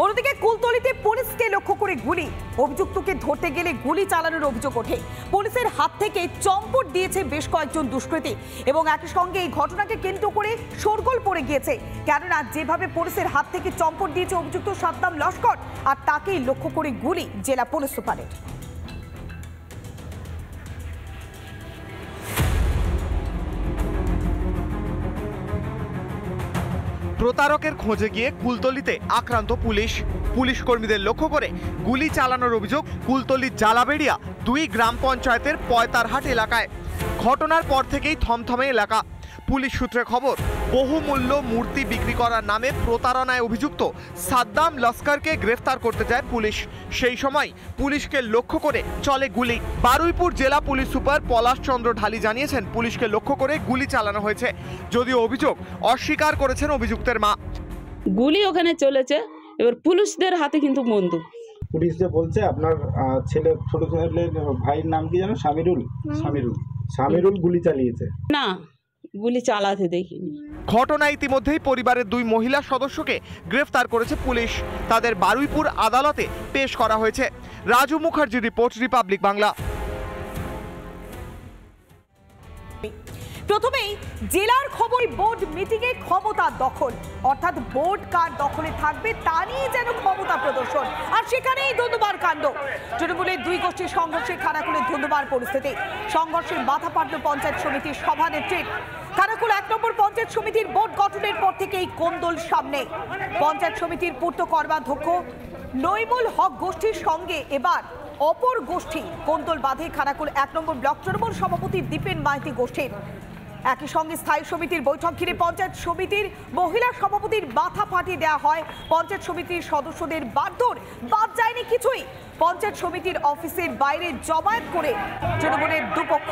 অন্যদিকে কুলতলিতে পুলিশকে লক্ষ্য করে গুলি, অভিযুক্তকে ধরতে গেলে গুলি চালানোর অভিযোগ ওঠে। পুলিশের হাত থেকে চম্পট দিয়েছে বেশ কয়েকজন দুষ্কৃতী এবং একই সঙ্গে এই ঘটনাকে কেন্দ্র করে শোরগোল পড়ে গিয়েছে, কেননা যেভাবে পুলিশের হাত থেকে চম্পট দিয়েছে অভিযুক্ত সাদ্দাম লস্কর, আর তাকেই লক্ষ্য করে গুলি জেলা পুলিশ সুপারের। প্রতারকের খোঁজে গিয়ে কুলতলিতে আক্রান্ত পুলিশ কর্মীদের লক্ষ্য করে গুলি চালানোর অভিযোগ কুলতলির জালাবেড়িয়া 2 গ্রাম পঞ্চায়েতের পয়তারহাট এলাকায়। ঘটনার পর থেকেই থমথমে এলাকা। পুলিশ সূত্রে খবর, বহুমূল্য মূর্তি বিক্রি করার নামে প্রতারণায় অভিযুক্ত সাদ্দাম লস্করকে গ্রেফতার করতে যায় পুলিশ। সেই সময় পুলিশকে লক্ষ্য করে চলে গুলি। বারুইপুর জেলা পুলিশ সুপার পলাশ চন্দ্র ঢালি জানিয়েছেন, পুলিশকে লক্ষ্য করে গুলি চালানো হয়েছে, যদিও অভিযোগ অস্বীকার করেছেন অভিযুক্তের মা। গুলি ওখানে চলেছে, এবার পুলিশদের হাতে কিন্তু বন্দুক। পুলিশ যে বলছে আপনার ছেলে, ছোট ছেলের ভাইয়ের নাম কি জানো? সামিরুল গুলি চালিয়েছে। না, গুলি চালাতে দেখিনি। ঘটনা ইতিমধ্যেই পরিবারের 2 মহিলা সদস্যকে গ্রেফতার করেছে পুলিশ। তাদের বারুইপুর আদালতে পেশ করা হয়েছে। Raju Mukherjee report, Republic Bangla. প্রথমেই জেলার খবর, বোর্ড মিটিংয়ে ক্ষমতা দখল, অর্থাৎ বোর্ড কার দখলে থাকবে তা নিয়ে যেন ক্ষমতা প্রদর্শন, আর সেখানেই ধুন্ধুমার কাণ্ড। তৃণমূলের 2 গোষ্ঠীর সংঘর্ষে খানাকুলে ধুন্ধুমার পরিস্থিতি। সংঘর্ষে মাথা ফাটল পঞ্চায়েত সমিতির সভানেত্রীর। খানাকুল 1 নম্বর পঞ্চায়েত সমিতির বোর্ড গঠনের পর থেকেই কোন্দল সামনে। পঞ্চায়েত সমিতির পূর্ত কর্মাধ্যক্ষ নইমুল হক গোষ্ঠীর সঙ্গে এবার অপর গোষ্ঠী কোন্দল বাঁধে খানাকুল 1 নম্বর ব্লক তৃণমূল সভাপতি দীপেন মাইতি গোষ্ঠীর। একই সঙ্গে স্থায়ী সমিতির বৈঠক ঘিরে পঞ্চায়েত সমিতির মহিলা সভাপতির মাথা ফাটিয়ে দেওয়া হয়। পঞ্চায়েত সমিতির সদস্যদের বাদ যায়নি কিছুই। পঞ্চায়েত সমিতির অফিসের বাইরে জমায়েত করে তৃণমূলের দুপক্ষ।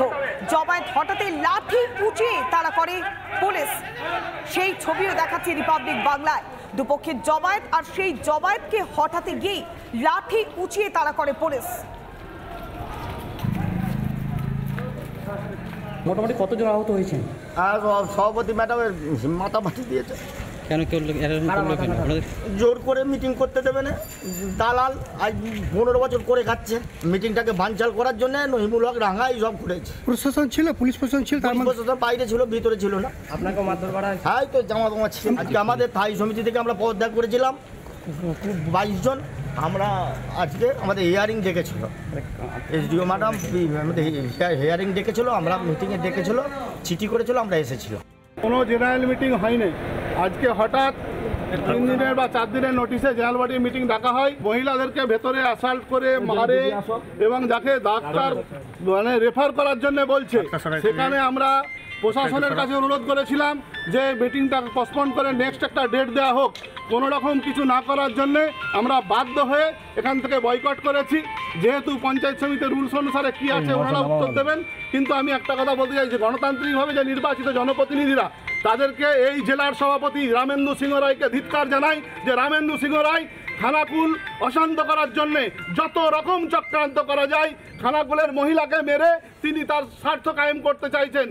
জমায়েত হঠাৎই লাঠি উঁচিয়ে তাড়া করে পুলিশ, সেই ছবিও দেখাচ্ছে রিপাবলিক বাংলায়। দুপক্ষের জমায়েত, আর সেই জমায়েতকে হঠাৎই গিয়ে লাঠি উঁচিয়ে তাড়া করে পুলিশ। মোটামুটি কতজন আহত হয়েছেন? আর সভাপতি ম্যাডামের মাথা ফাটিয়ে দিয়েছে। কেন জোর করে মিটিং করতে দেবে না, দালাল আজ 15 বছর করে খাচ্ছে। মিটিংটাকে বানচাল করার জন্য নহিমুল হক রাঙা এই সব করেছে। প্রশাসন ছিল, পুলিশ প্রশাসন ছিল, প্রশাসন বাইরে ছিল, ভিতরে ছিল না। আপনাকে মারধর করা হয়েছে? হ্যাঁ, তো জামা ছিল। আজকে আমাদের স্থায়ী সমিতি থেকে আমরা পদত্যাগ করেছিলাম 22 জন। আমরা আজকে আমাদের হিয়ারিং ডেকেছিল, এসডিও ম্যাডাম আমাদের হিয়ারিং ডেকেছিল, আমরা মিটিংয়ে ডেকেছিল, চিঠি করেছিল, আমরা এসেছিল। কোনো জেনারেল মিটিং হয়নি। আজকে হঠাৎ 3 দিনের বা 4 দিনের নোটিশে জেনারেল বডি মিটিং ডাকা হয়। মহিলাদেরকে ভেতরে অ্যাসাল্ট করে মারে এবং যাকে ডাক্তার রেফার করার জন্য বলছে, সেখানে আমরা প্রশাসনের কাছে অনুরোধ করেছিলাম যে মিটিংটা পোস্টপোন করে নেক্সট একটা ডেট দেওয়া হোক। কোনো রকম কিছু না করার জন্য আমরা বাধ্য হয়ে এখান থেকে বয়কট করেছি। যেহেতু পঞ্চায়েত সমিতির রুলস অনুসারে কি আছে ওনারা উত্তর দেবেন, কিন্তু আমি একটা কথা বলতে চাই যে গণতান্ত্রিকভাবে যে নির্বাচিত জনপ্রতিনিধিরা, তাদেরকে এই জেলার সভাপতি রামেন্দু সিংহ রায়কে ধিক্কার জানাই যে রামেন্দু সিংহ রায় খানাকুল অশান্ত করার জন্য যত রকম চক্রান্ত করা যায়, খানাকুলের মহিলাকে মেরে তিনি তার স্বার্থ কায়েম করতে চাইছেন।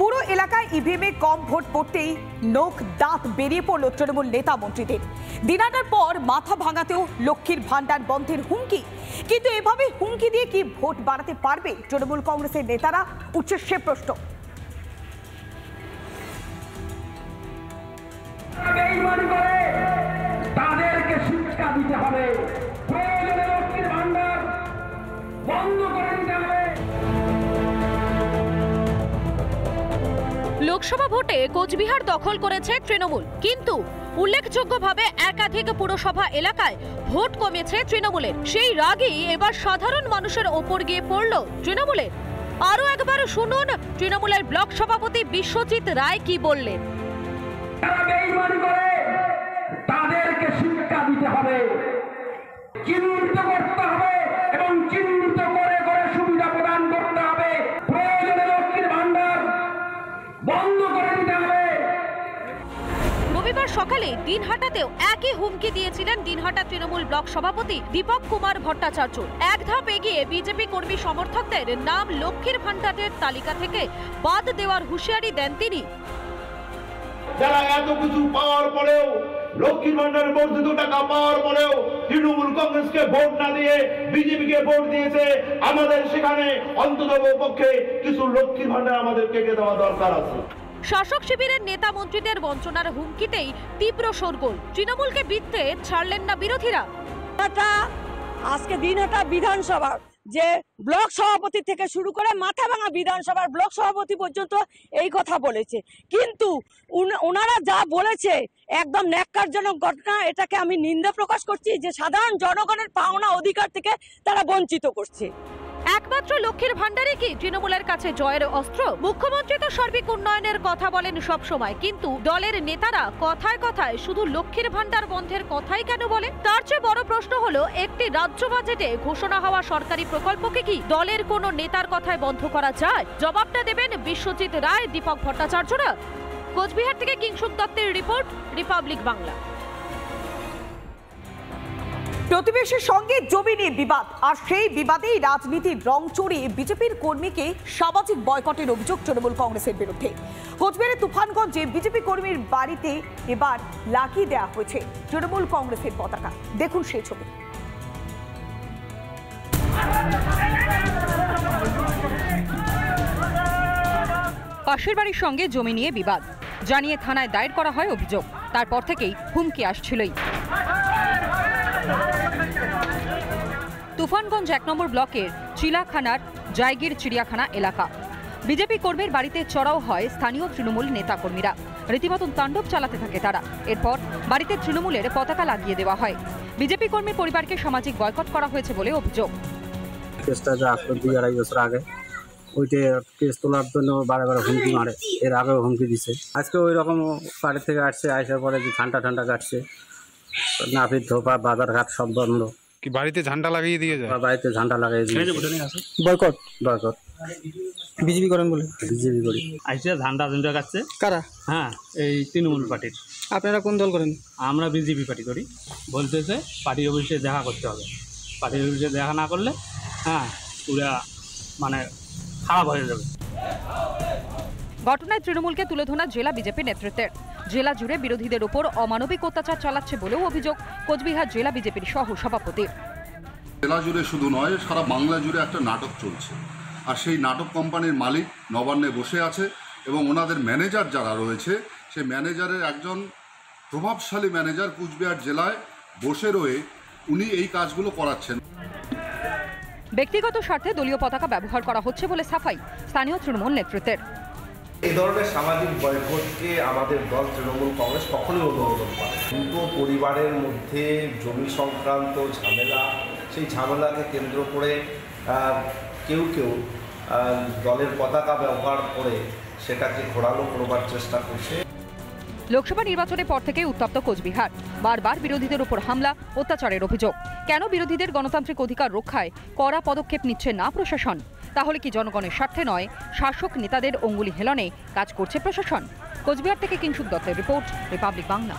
পুরো এলাকায় ইভিএমে কম ভোট পড়তেই নখ দাঁত বেরিয়ে পড়ল তৃণমূল নেতা মন্ত্রীদের। দিনাটার পর মাথা ভাঙাতেও লক্ষ্মীর ভান্ডার বন্ধের হুমকি, কিন্তু এভাবে হুমকি দিয়ে কি ভোট বাড়াতে পারবে তৃণমূল কংগ্রেসের নেতারা, উঠছে সে প্রশ্ন। তাদেরকে শিক্ষা দিতে হবে, প্রয়োজনে লক্ষ্মীর ভান্ডার বন্ধ করে দিতে হবে। লোকসভা ভোটে কোচবিহার দখল করেছে তৃণমূল, কিন্তু উল্লেখযোগ্যভাবে একাধিক পুরসভা এলাকায় ভোট কমেছে তৃণমূলের। সেই রাগই এবার সাধারণ মানুষের ওপর গিয়ে পড়ল তৃণমূলের। আরো একবার শুনুন তৃণমূলের ব্লক সভাপতি বিশ্বজিৎ রায় কি বললেন। তাদেরকে শিক্ষা দিতে হবে, চিহ্নিত করতে হবে এবং চিহ্নিত করে করে সুবিধা প্রদান করতে হবে। প্রয়োজনে লক্ষ্মীর ভান্ডার বন্ধ করে দিতে হবে। রবিবার সকালে দিনহাটাতেও একই হুমকি দিয়েছিলেন দিনহাটা তৃণমূল ব্লক সভাপতি দীপক কুমার ভট্টাচার্য। এক ধাপ এগিয়ে বিজেপি কর্মী সমর্থকদের নাম লক্ষ্মীর ভান্ডারের তালিকা থেকে বাদ দেওয়ার হুঁশিয়ারি দেন তিনি। যারা এত কিছু পাওয়ার পরেও, লক্ষ্মীর ভান্ডারের বর্ধিত টাকা পাওয়ার পরেও তৃণমূল কংগ্রেসকে ভোট না দিয়ে বিজেপিকে ভোট দিয়েছে। আমাদের সেখানে অন্তত পক্ষে কিছু লক্ষ্মীর ভান্ডার আমাদেরকে দেওয়া দরকার আছে। শাসক শিবিরের নেতা মন্ত্রীদের বঞ্চনার হুমকিতেই তীব্র শোরগোল। তৃণমূলকে বিধতে ছাড়লেন না বিরোধীরা। আজকে দিনটা বিধানসভার যে ব্লক সভাপতি থেকে শুরু করে মাথাভাঙা বিধানসভার ব্লক সভাপতি পর্যন্ত এই কথা বলেছে, কিন্তু ওনারা যা বলেছে একদম ন্যাক্কারজনক ঘটনা। এটাকে আমি নিন্দা প্রকাশ করছি যে সাধারণ জনগণের পাওনা অধিকার থেকে তারা বঞ্চিত করছে। একমাত্র লক্ষ্মীর ভান্ডারে কি তৃণমূলের কাছে জয়ের অস্ত্র? মুখ্যমন্ত্রী তো সার্বিক উন্নয়নের কথা বলেন সব সময়, কিন্তু দলের নেতারা কথায় কথায় শুধু লক্ষ্মীর ভান্ডার বন্ধের কথাই কেন বলেন? তার চেয়ে বড় প্রশ্ন হলো, একটি রাজ্য বাজেটে ঘোষণা হওয়া সরকারি প্রকল্পকে কি দলের কোনো নেতার কথায় বন্ধ করা যায়? জবাবটা দেবেন বিশ্বজিৎ রায়, দীপক ভট্টাচার্যরা। কোচবিহার থেকে কিংশুক দত্তের রিপোর্ট, রিপাবলিক বাংলা। প্রতিবেশীর সঙ্গে জমি নিয়ে বিবাদ, আর সেই বিবাদেই রাজনীতির রং চড়িয়ে বিজেপির কর্মীকে সামাজিক বয়কটের অভিযোগ তৃণমূল কংগ্রেসের বিরুদ্ধে। কোচবিহারের তুফানগঞ্জে বিজেপি কর্মীর বাড়িতে এবার লাগিয়ে দেওয়া হয়েছে তৃণমূল কংগ্রেসের পতাকা। দেখুন সেই ছবি। পাশের বাড়ির সঙ্গে জমি নিয়ে বিবাদ জানিয়ে থানায় দায়ের করা হয় অভিযোগ। তারপর থেকেই হুমকি আসছিলই। তুফানগঞ্জ 1 নম্বর ব্লকের চিলাখানার জায়গির চিড়িয়াখানা এলাকা। বিজেপি কর্মীর বাড়িতে চড়াও হয় স্থানীয় তৃণমূল নেতাকর্মীরা। রীতিমতন তাণ্ডব চালাতে থাকে তারা। এরপর বাড়িতে তৃণমূলের পতাকা লাগিয়ে দেওয়া হয়। বিজেপি কর্মীর পরিবারকে সামাজিক বয়কট করা হয়েছে বলে অভিযোগ। কেসটা যে আসলো 2-2.5 বছর আগে, ওইটা কেস তোলার জন্য বারে বারে হুমকি মারে। এর আগেও হুমকি দিছে। আজকে ওই রকম বাড়ি থেকে আসছে, আসার পরে যে ঠান্ডা কাটছে, নাপিত ধোপা বাজারঘাট সব বন্ধ। কি বাড়িতে ঝান্ডা লাগিয়ে দিয়ে যায়? বাড়িতে ঝান্ডা লাগিয়ে দিয়ে বয়কট বিজেপি করেন বলে বিজেপি করি। আইসে ঝান্ডা কাটছে কারা? হ্যাঁ, এই তৃণমূল পার্টির। আপনারা কোন দল করেন? আমরা বিজেপি পার্টি করি। বলতেছে পার্টি অফিসে দেখা করতে হবে। পার্টি অফিসে দেখা না করলে হ্যাঁ পুরা মানে খারাপ হয়ে যাবে। ঘটনায় তৃণমূলকে তুলে ধরা জেলা বিজেপি নেতৃত্বের। জেলা জুড়ে বিরোধীদের উপর অমানবিক অত্যাচার চালাচ্ছে বলেও অভিযোগ কোচবিহার জেলা বিজেপির সহ সভাপতি। জেলা জুড়ে শুধু নয়, সারা বাংলা জুড়ে একটা নাটক চলছে, আর সেই নাটক কোম্পানির মালিক নবান্নে বসে আছে এবং ওনাদের ম্যানেজার যারা রয়েছে, সেই ম্যানেজারের একজন প্রভাবশালী ম্যানেজার কুচবিহার জেলায় বসে রয়ে উনি এই কাজগুলো করাচ্ছেন। ব্যক্তিগত স্বার্থে দলীয় পতাকা ব্যবহার করা হচ্ছে বলে সাফাই স্থানীয় তৃণমূল নেতৃত্বের। এই ধরনের সামাজিক বয়কটকে আমাদের দল তৃণমূল কংগ্রেস কখনোই অনুমোদন করে। কিন্তু পরিবারের মধ্যে জমি সংক্রান্ত ঝামেলা, সেই ঝামেলাকে কেন্দ্র করে কেউ দলের পতাকা ব্যবহার করে সেটাকে ঘোরালো করবার চেষ্টা করছে। লোকসভা নির্বাচনের পর থেকে উত্তপ্ত কোচবিহার। বারবার বিরোধীদের উপর হামলা, অত্যাচারের অভিযোগ। কেন বিরোধীদের গণতান্ত্রিক অধিকার রক্ষায় কড়া পদক্ষেপ নিচ্ছে না প্রশাসন? তাহলে কি জনগণের স্বার্থে নয়, শাসক নেতাদের অঙ্গুলি হেলনে কাজ করছে প্রশাসন? কোচবিহার থেকে কিংশুক দত্তের রিপোর্ট, রিপাবলিক বাংলা।